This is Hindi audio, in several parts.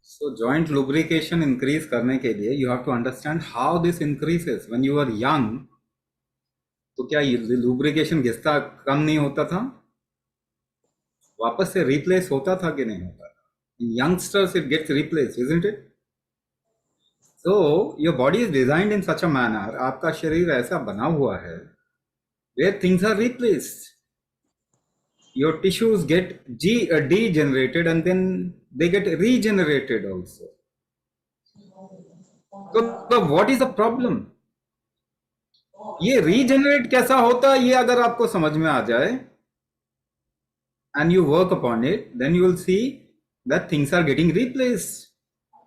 सो जॉइंट लुब्रिकेशन इंक्रीज करने के लिए you have to understand how this increases when you are young. तो क्या लुब्रिकेशन घिसता कम नहीं होता था, वापस से रिप्लेस होता था कि नहीं होता था? Youngsters it gets replace, isn't it? So your body is designed in such a manner, आपका शरीर ऐसा बना हुआ है where things are replaced. Your tissues get degenerated and then they get regenerated also. So what is the problem? ये रीजनरेट कैसा होता है, ये अगर आपको समझ में आ जाए and you work upon it, then you will see that things are getting replaced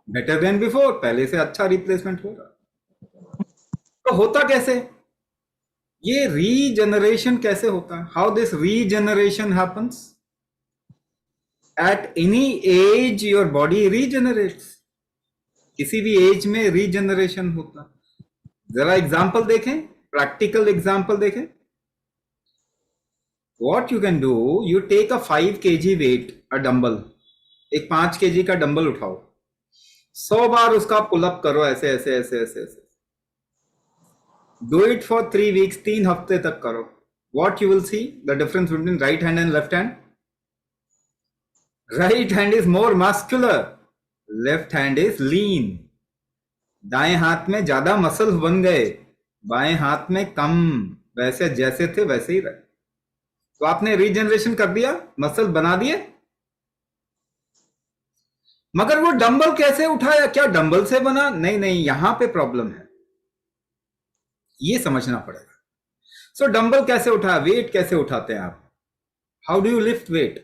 better than before. पहले से अच्छा रिप्लेसमेंट हो रहा। तो होता कैसे, ये रीजनरेशन कैसे होता है? How this regeneration happens? At any age your body regenerates, किसी भी एज में रीजनरेशन होता। जरा एग्जांपल देखें, प्रैक्टिकल एग्जांपल देखें। What you can do, you take a 5 kg weight, a dumbbell, एक 5 kg का डंबल उठाओ, 100 बार उसका पुलअप करो, ऐसे ऐसे ऐसे ऐसे ऐसे। डू इट फॉर 3 weeks, 3 हफ्ते तक करो। What you will see the difference between right hand and left hand? Right hand is more muscular, left hand is lean. दाएं हाथ में ज्यादा मसल्स बन गए, बाएं हाथ में कम, वैसे जैसे थे वैसे ही रहे। तो आपने रीजनरेशन कर दिया, मसल बना दिए, मगर वो डंबल कैसे उठाया? क्या डंबल से बना? नहीं नहीं, यहां पे प्रॉब्लम है, ये समझना पड़ेगा। सो डंबल कैसे उठाया, वेट कैसे उठाते हैं आप? How do you lift weight?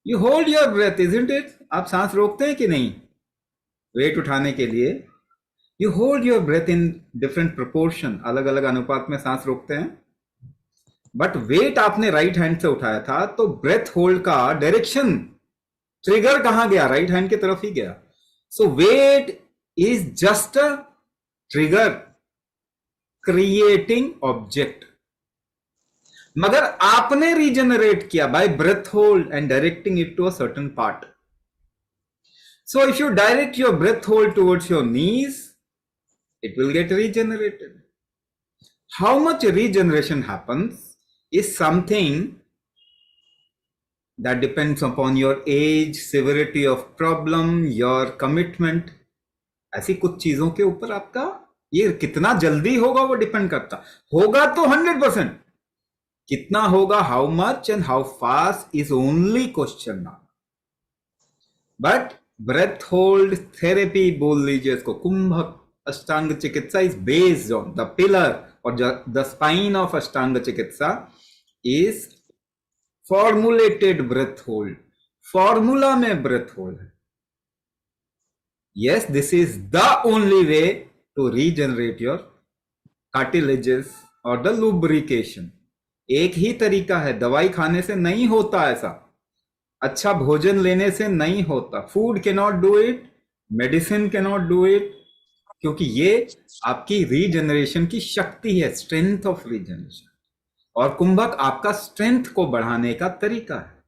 You hold your breath, isn't it? आप सांस रोकते हैं कि नहीं वेट उठाने के लिए? You hold your breath in different proportion, अलग अलग अनुपात में सांस रोकते हैं। बट वेट आपने राइट हैंड से उठाया था, तो ब्रेथ होल्ड का डायरेक्शन, ट्रिगर कहां गया? राइट हैंड की तरफ ही गया। So weight is just a trigger creating object, मगर आपने रीजनरेट किया by breath hold and directing it to a certain part. So if you direct your breath hold towards your knees, it will get regenerated. How much regeneration happens is something that depends upon your age, severity of problem, your commitment. ऐसी कुछ चीजों के ऊपर आपका ये कितना जल्दी होगा वो डिपेंड करता। होगा तो 100%, कितना होगा, how much and how fast is only question now. But breath hold therapy बोल लीजिए इसको, Kumbhak Ashtang Chikitsa is based on the pillar और the spine of Ashtang Chikitsa is formulated breath hold. Formula में ब्रेथ होल्ड है। Yes, this is the only way to regenerate your cartilages और द लुब्रिकेशन। एक ही तरीका है, दवाई खाने से नहीं होता ऐसा, अच्छा भोजन लेने से नहीं होता। Food can not do it, medicine can not do it, क्योंकि ये आपकी रीजनरेशन की शक्ति है, स्ट्रेंथ ऑफ रीजनरेशन। और कुंभक आपका स्ट्रेंथ को बढ़ाने का तरीका है।